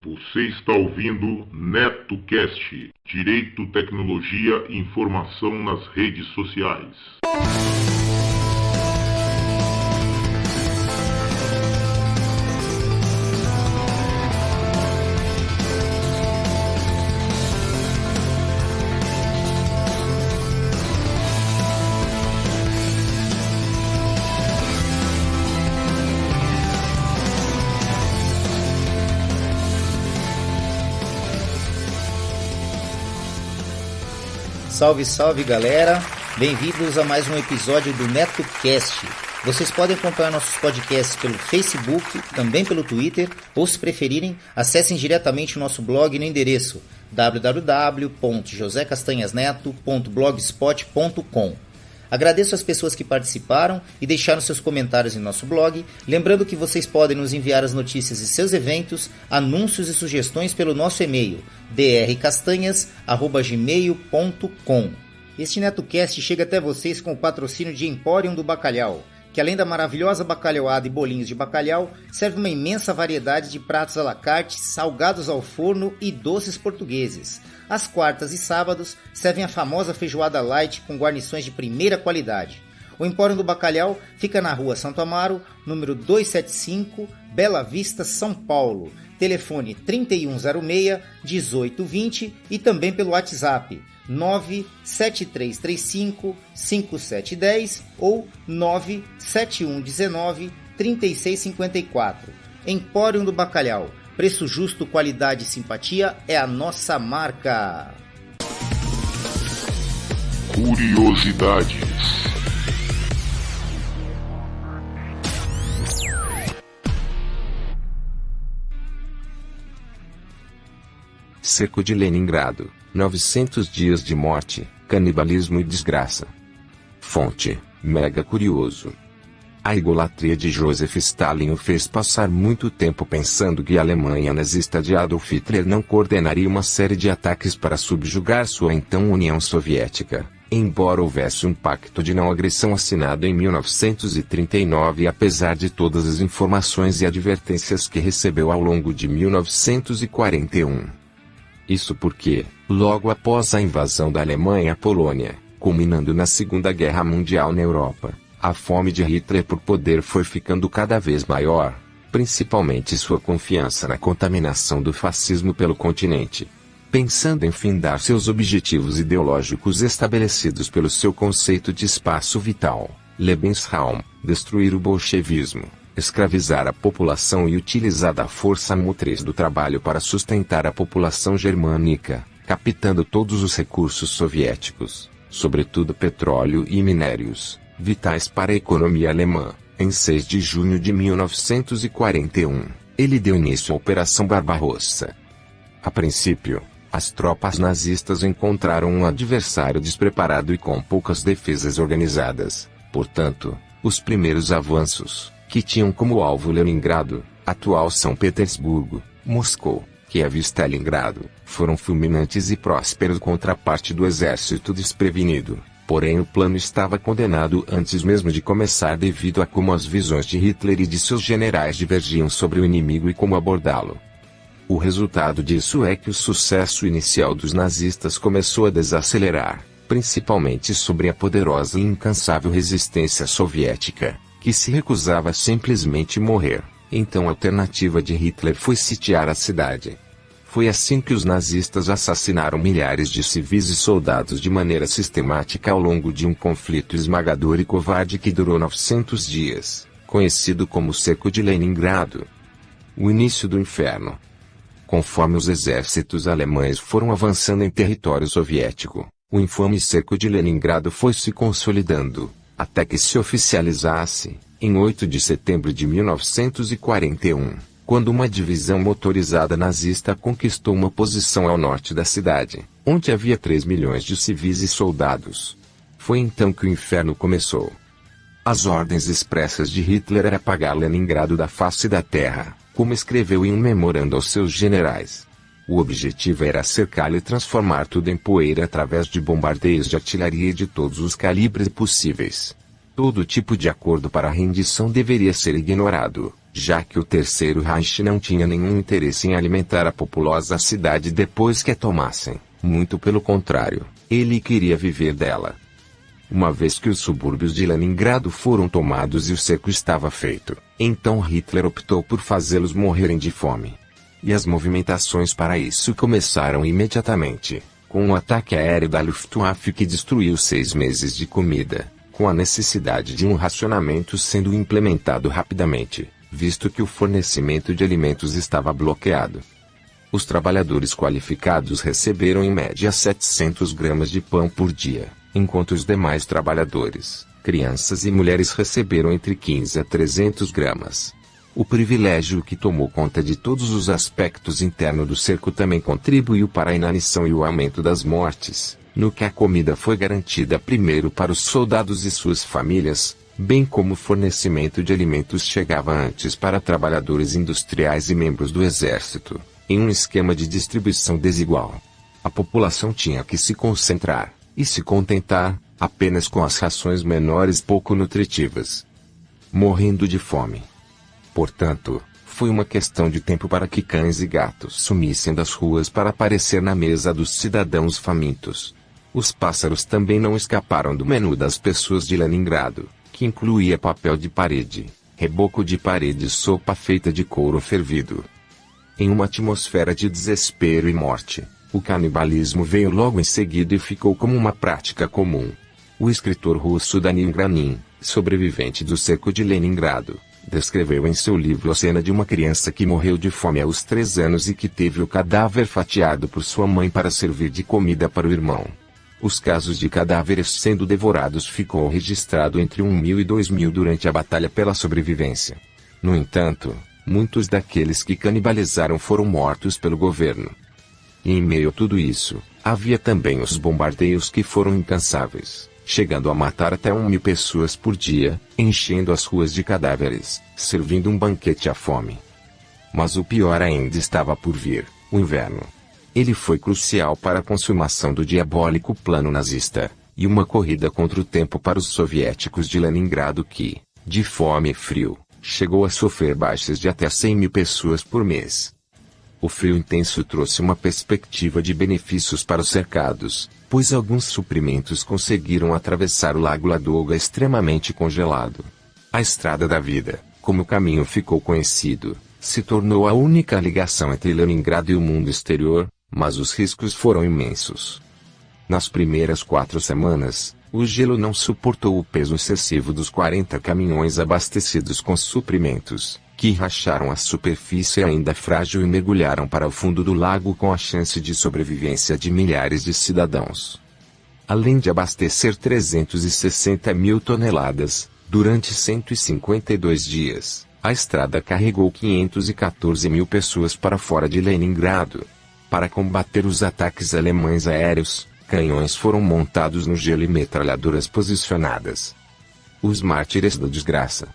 Você está ouvindo NetoCast, Direito, Tecnologia e Informação nas redes sociais. Salve, salve galera, bem-vindos a mais um episódio do NetoCast. Vocês podem acompanhar nossos podcasts pelo Facebook, também pelo Twitter, ou se preferirem, acessem diretamente o nosso blog no endereço www.josecastanhasneto.blogspot.com. Agradeço as pessoas que participaram e deixaram seus comentários em nosso blog, lembrando que vocês podem nos enviar as notícias de seus eventos, anúncios e sugestões pelo nosso e-mail drcastanhas@gmail.com. Este NetoCast chega até vocês com o patrocínio de Emporium do Bacalhau, que além da maravilhosa bacalhauada e bolinhos de bacalhau, serve uma imensa variedade de pratos à la carte, salgados ao forno e doces portugueses. Às quartas e sábados, servem a famosa feijoada light com guarnições de primeira qualidade. O Empório do Bacalhau fica na rua Santo Amaro, número 275, Bela Vista, São Paulo. Telefone 3106-1820 e também pelo WhatsApp 97335-5710 ou 97119-3654. Empório do Bacalhau. Preço justo, qualidade e simpatia é a nossa marca. Curiosidades. Cerco de Leningrado, 900 dias de morte, canibalismo e desgraça. Fonte, Mega Curioso. A egolatria de Joseph Stalin o fez passar muito tempo pensando que a Alemanha nazista de Adolf Hitler não coordenaria uma série de ataques para subjugar sua então União Soviética, embora houvesse um pacto de não agressão assinado em 1939 apesar de todas as informações e advertências que recebeu ao longo de 1941. Isso porque, logo após a invasão da Alemanha à Polônia, culminando na Segunda Guerra Mundial na Europa, a fome de Hitler por poder foi ficando cada vez maior, principalmente sua confiança na contaminação do fascismo pelo continente. Pensando em findar seus objetivos ideológicos estabelecidos pelo seu conceito de espaço vital, Lebensraum, destruir o bolchevismo, escravizar a população e utilizar a força motriz do trabalho para sustentar a população germânica, captando todos os recursos soviéticos, sobretudo petróleo e minérios, vitais para a economia alemã. Em 6 de junho de 1941, ele deu início à Operação Barbarossa. A princípio, as tropas nazistas encontraram um adversário despreparado e com poucas defesas organizadas. Portanto, os primeiros avanços, que tinham como alvo Leningrado, atual São Petersburgo, Moscou, Kiev e Stalingrado, foram fulminantes e prósperos contra a parte do exército desprevenido. Porém o plano estava condenado antes mesmo de começar devido a como as visões de Hitler e de seus generais divergiam sobre o inimigo e como abordá-lo. O resultado disso é que o sucesso inicial dos nazistas começou a desacelerar, principalmente sobre a poderosa e incansável resistência soviética, que se recusava a simplesmente morrer. Então a alternativa de Hitler foi sitiar a cidade. Foi assim que os nazistas assassinaram milhares de civis e soldados de maneira sistemática ao longo de um conflito esmagador e covarde que durou 900 dias, conhecido como Cerco de Leningrado. O início do inferno. Conforme os exércitos alemães foram avançando em território soviético, o infame Cerco de Leningrado foi se consolidando, até que se oficializasse, em 8 de setembro de 1941. Quando uma divisão motorizada nazista conquistou uma posição ao norte da cidade, onde havia 3 milhões de civis e soldados. Foi então que o inferno começou. As ordens expressas de Hitler era apagar Leningrado da face da terra, como escreveu em um memorando aos seus generais. O objetivo era cercá-lo e transformar tudo em poeira através de bombardeios de artilharia de todos os calibres possíveis. Todo tipo de acordo para a rendição deveria ser ignorado. já que o Terceiro Reich não tinha nenhum interesse em alimentar a populosa cidade depois que a tomassem, muito pelo contrário, ele queria viver dela. Uma vez que os subúrbios de Leningrado foram tomados e o cerco estava feito, então Hitler optou por fazê-los morrerem de fome. E as movimentações para isso começaram imediatamente, com um ataque aéreo da Luftwaffe que destruiu 6 meses de comida, com a necessidade de um racionamento sendo implementado rapidamente, visto que o fornecimento de alimentos estava bloqueado. Os trabalhadores qualificados receberam em média 700 gramas de pão por dia, enquanto os demais trabalhadores, crianças e mulheres receberam entre 15 a 300 gramas. O privilégio que tomou conta de todos os aspectos internos do cerco também contribuiu para a inanição e o aumento das mortes, no que a comida foi garantida primeiro para os soldados e suas famílias, bem como o fornecimento de alimentos chegava antes para trabalhadores industriais e membros do exército, em um esquema de distribuição desigual. A população tinha que se concentrar, e se contentar, apenas com as rações menores pouco nutritivas, morrendo de fome. Portanto, foi uma questão de tempo para que cães e gatos sumissem das ruas para aparecer na mesa dos cidadãos famintos. Os pássaros também não escaparam do menu das pessoas de Leningrado, que incluía papel de parede, reboco de parede e sopa feita de couro fervido. Em uma atmosfera de desespero e morte, o canibalismo veio logo em seguida e ficou como uma prática comum. O escritor russo Danil Granin, sobrevivente do cerco de Leningrado, descreveu em seu livro a cena de uma criança que morreu de fome aos 3 anos e que teve o cadáver fatiado por sua mãe para servir de comida para o irmão. Os casos de cadáveres sendo devorados ficou registrado entre 1.000 e 2.000 durante a batalha pela sobrevivência. No entanto, muitos daqueles que canibalizaram foram mortos pelo governo. E em meio a tudo isso, havia também os bombardeios que foram incansáveis, chegando a matar até 1.000 pessoas por dia, enchendo as ruas de cadáveres, servindo um banquete à fome. Mas o pior ainda estava por vir, o inverno. Ele foi crucial para a consumação do diabólico plano nazista, e uma corrida contra o tempo para os soviéticos de Leningrado que, de fome e frio, chegou a sofrer baixas de até 100.000 pessoas por mês. O frio intenso trouxe uma perspectiva de benefícios para os cercados, pois alguns suprimentos conseguiram atravessar o lago Ladoga extremamente congelado. A Estrada da Vida, como o caminho ficou conhecido, se tornou a única ligação entre Leningrado e o mundo exterior, mas os riscos foram imensos. Nas primeiras 4 semanas, o gelo não suportou o peso excessivo dos 40 caminhões abastecidos com suprimentos, que racharam a superfície ainda frágil e mergulharam para o fundo do lago com a chance de sobrevivência de milhares de cidadãos. Além de abastecer 360.000 toneladas, durante 152 dias, a estrada carregou 514.000 pessoas para fora de Leningrado. Para combater os ataques alemães aéreos, canhões foram montados no gelo e metralhadoras posicionadas. Os mártires da desgraça.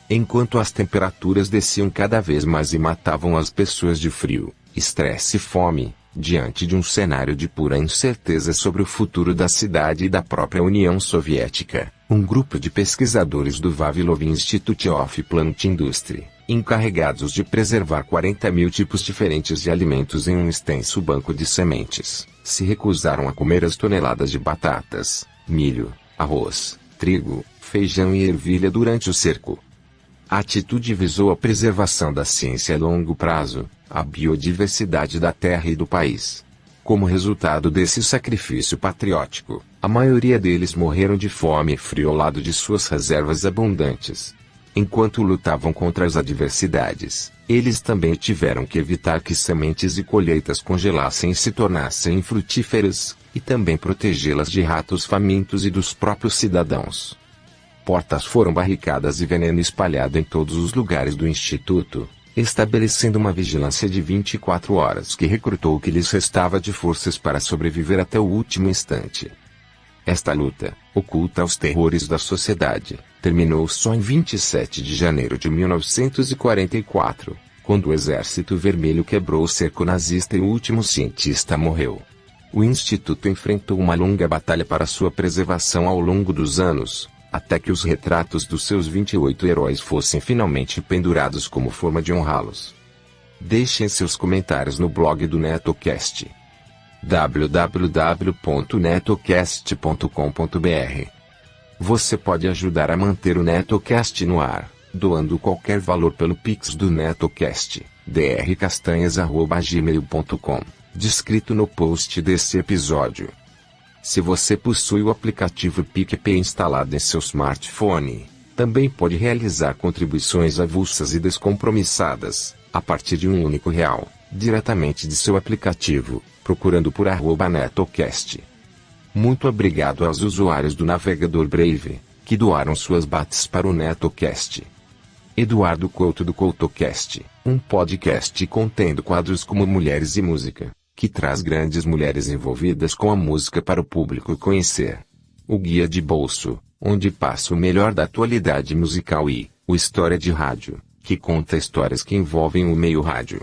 Enquanto as temperaturas desciam cada vez mais e matavam as pessoas de frio, estresse e fome, diante de um cenário de pura incerteza sobre o futuro da cidade e da própria União Soviética, um grupo de pesquisadores do Vavilov Institute of Plant Industry, encarregados de preservar 40.000 tipos diferentes de alimentos em um extenso banco de sementes, se recusaram a comer as toneladas de batatas, milho, arroz, trigo, feijão e ervilha durante o cerco. A atitude visou a preservação da ciência a longo prazo, a biodiversidade da terra e do país. Como resultado desse sacrifício patriótico, a maioria deles morreram de fome e frio ao lado de suas reservas abundantes. Enquanto lutavam contra as adversidades, eles também tiveram que evitar que sementes e colheitas congelassem e se tornassem infrutíferas, e também protegê-las de ratos famintos e dos próprios cidadãos. Portas foram barricadas e veneno espalhado em todos os lugares do Instituto, estabelecendo uma vigilância de 24 horas que recrutou o que lhes restava de forças para sobreviver até o último instante. Esta luta, oculta aos terrores da sociedade, terminou só em 27 de janeiro de 1944, quando o Exército Vermelho quebrou o cerco nazista e o último cientista morreu. O Instituto enfrentou uma longa batalha para sua preservação ao longo dos anos, até que os retratos dos seus 28 heróis fossem finalmente pendurados como forma de honrá-los. Deixem seus comentários no blog do NetoCast, www.netocast.com.br. Você pode ajudar a manter o NetoCast no ar, doando qualquer valor pelo Pix do NetoCast, drcastanhas@gmail.com, descrito no post desse episódio. Se você possui o aplicativo PicPay instalado em seu smartphone, também pode realizar contribuições avulsas e descompromissadas, a partir de um único real, diretamente de seu aplicativo, procurando por @NetoCast. Muito obrigado aos usuários do navegador Brave, que doaram suas bats para o NetoCast. Eduardo Couto do CoutoCast, um podcast contendo quadros como Mulheres e Música, que traz grandes mulheres envolvidas com a música para o público conhecer. O Guia de Bolso, onde passa o melhor da atualidade musical, e o História de Rádio, que conta histórias que envolvem o meio rádio.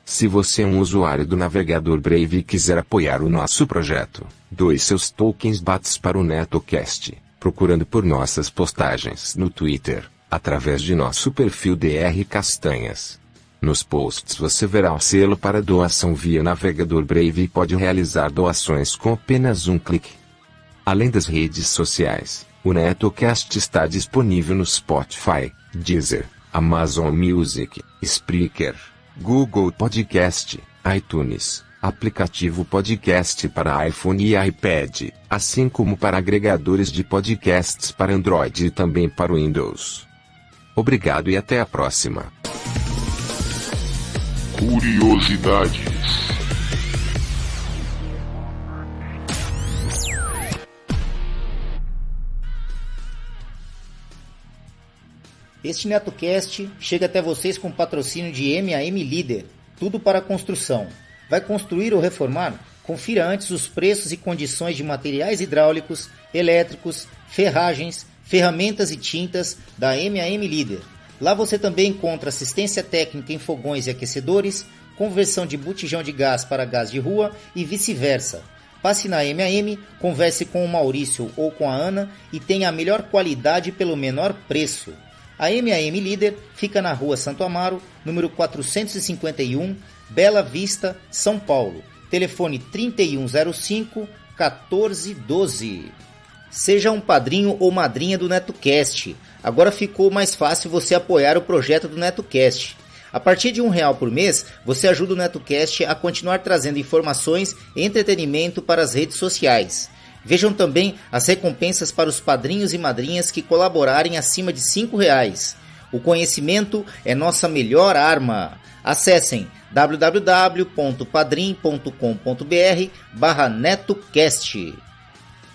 Se você é um usuário do navegador Brave e quiser apoiar o nosso projeto, doe seus tokens bats para o NetoCast, procurando por nossas postagens no Twitter, através de nosso perfil DR Castanhas. Nos posts você verá o selo para doação via navegador Brave e pode realizar doações com apenas um clique. Além das redes sociais, o NetoCast está disponível no Spotify, Deezer, Amazon Music, Spreaker, Google Podcast, iTunes, aplicativo podcast para iPhone e iPad, assim como para agregadores de podcasts para Android e também para o Windows. Obrigado e até a próxima. Curiosidades. Este NetoCast chega até vocês com patrocínio de MAM Líder, tudo para construção. Vai construir ou reformar? Confira antes os preços e condições de materiais hidráulicos, elétricos, ferragens, ferramentas e tintas da MAM Líder. Lá você também encontra assistência técnica em fogões e aquecedores, conversão de botijão de gás para gás de rua e vice-versa. Passe na MAM, converse com o Maurício ou com a Ana e tenha a melhor qualidade pelo menor preço. A MAM Líder fica na Rua Santo Amaro, número 451, Bela Vista, São Paulo. Telefone 3105-1412. Seja um padrinho ou madrinha do NetoCast. Agora ficou mais fácil você apoiar o projeto do NetoCast. A partir de R$1 por mês, você ajuda o NetoCast a continuar trazendo informações e entretenimento para as redes sociais. Vejam também as recompensas para os padrinhos e madrinhas que colaborarem acima de R$5. O conhecimento é nossa melhor arma. Acessem www.padrim.com.br/NetoCast.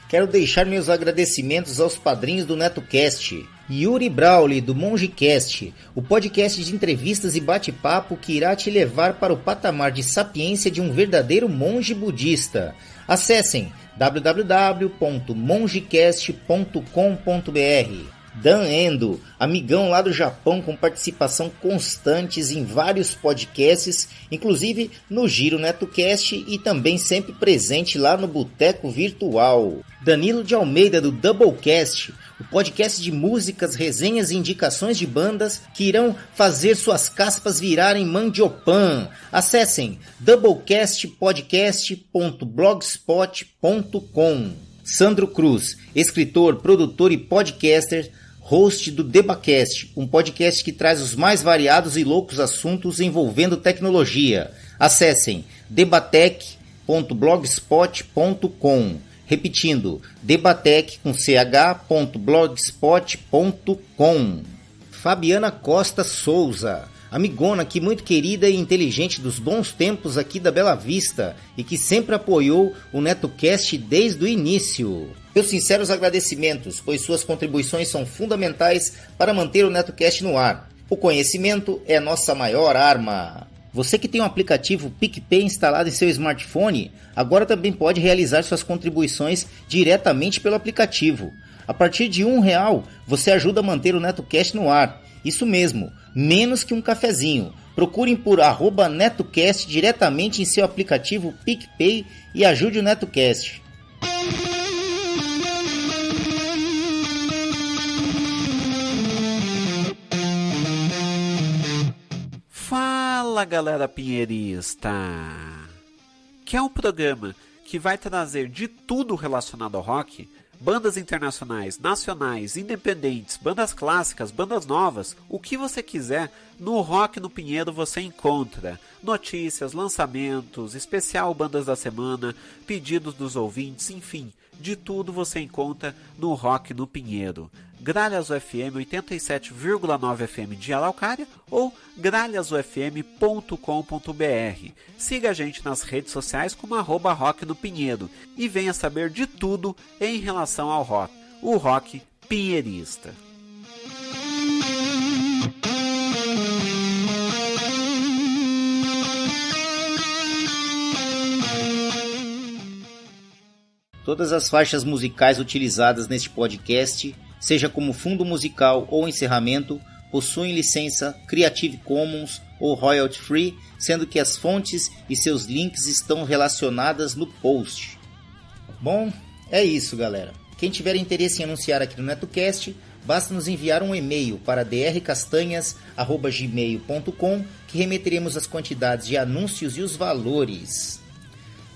Quero deixar meus agradecimentos aos padrinhos do NetoCast. Yuri Brauli, do MongeCast, o podcast de entrevistas e bate-papo que irá te levar para o patamar de sapiência de um verdadeiro monge budista. Acessem www.mongecast.com.br. Dan Endo, amigão lá do Japão com participação constantes em vários podcasts, inclusive no Giro NetoCast e também sempre presente lá no Boteco Virtual. Danilo de Almeida do Doublecast, o podcast de músicas, resenhas e indicações de bandas que irão fazer suas caspas virarem mandiopan. Acessem doublecastpodcast.blogspot.com. Sandro Cruz, escritor, produtor e podcaster, host do Debacast, um podcast que traz os mais variados e loucos assuntos envolvendo tecnologia. Acessem debatec.blogspot.com. Repetindo, debatec.blogspot.com. Fabiana Costa Souza, amigona aqui muito querida e inteligente dos bons tempos aqui da Bela Vista e que sempre apoiou o NetoCast desde o início. Meus sinceros agradecimentos, pois suas contribuições são fundamentais para manter o NetoCast no ar. O conhecimento é nossa maior arma. Você que tem um aplicativo PicPay instalado em seu smartphone, agora também pode realizar suas contribuições diretamente pelo aplicativo. A partir de R$1, você ajuda a manter o NetoCast no ar. Isso mesmo, menos que um cafezinho. Procurem por @NetoCast diretamente em seu aplicativo PicPay e ajude o NetoCast. Fala, galera pinheirista! Que é um programa que vai trazer de tudo relacionado ao rock, bandas internacionais, nacionais, independentes, bandas clássicas, bandas novas, o que você quiser, no Rock no Pinheiro você encontra notícias, lançamentos, especial bandas da semana, pedidos dos ouvintes, enfim, de tudo você encontra no Rock no Pinheiro. Gralhas UFM 87,9 FM de Araucária ou gralhasufm.com.br. Siga a gente nas redes sociais como @Rock no Pinheiro e venha saber de tudo em relação ao rock, o rock pinheirista. Todas as faixas musicais utilizadas neste podcast, seja como fundo musical ou encerramento, possuem licença Creative Commons ou Royalty Free, sendo que as fontes e seus links estão relacionadas no post. Bom, é isso, galera. Quem tiver interesse em anunciar aqui no NetoCast, basta nos enviar um e-mail para drcastanhas@gmail.com, que remeteremos as quantidades de anúncios e os valores.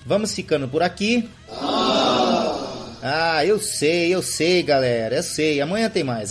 Vamos ficando por aqui. Eu sei, galera, eu sei. Amanhã tem mais.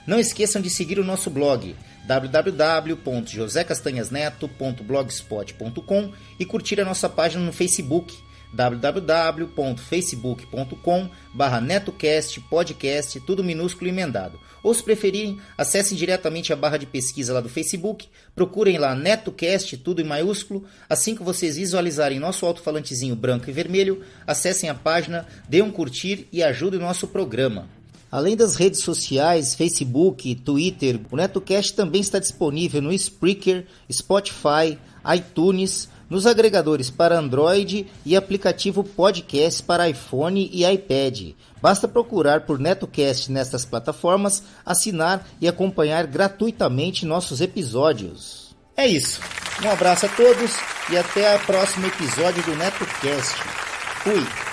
Não esqueçam de seguir o nosso blog www.josecastanhasneto.blogspot.com e curtir a nossa página no Facebook www.facebook.com/netocast podcast, tudo minúsculo e emendado. Ou se preferirem, acessem diretamente a barra de pesquisa lá do Facebook, procurem lá NetoCast, tudo em maiúsculo. Assim que vocês visualizarem nosso alto-falantezinho branco e vermelho, acessem a página, dêem um curtir e ajudem o nosso programa. Além das redes sociais, Facebook, Twitter, o NetoCast também está disponível no Spreaker, Spotify, iTunes, nos agregadores para Android e aplicativo podcast para iPhone e iPad. Basta procurar por NetoCast nestas plataformas, assinar e acompanhar gratuitamente nossos episódios. É isso. Um abraço a todos e até o próximo episódio do NetoCast. Fui!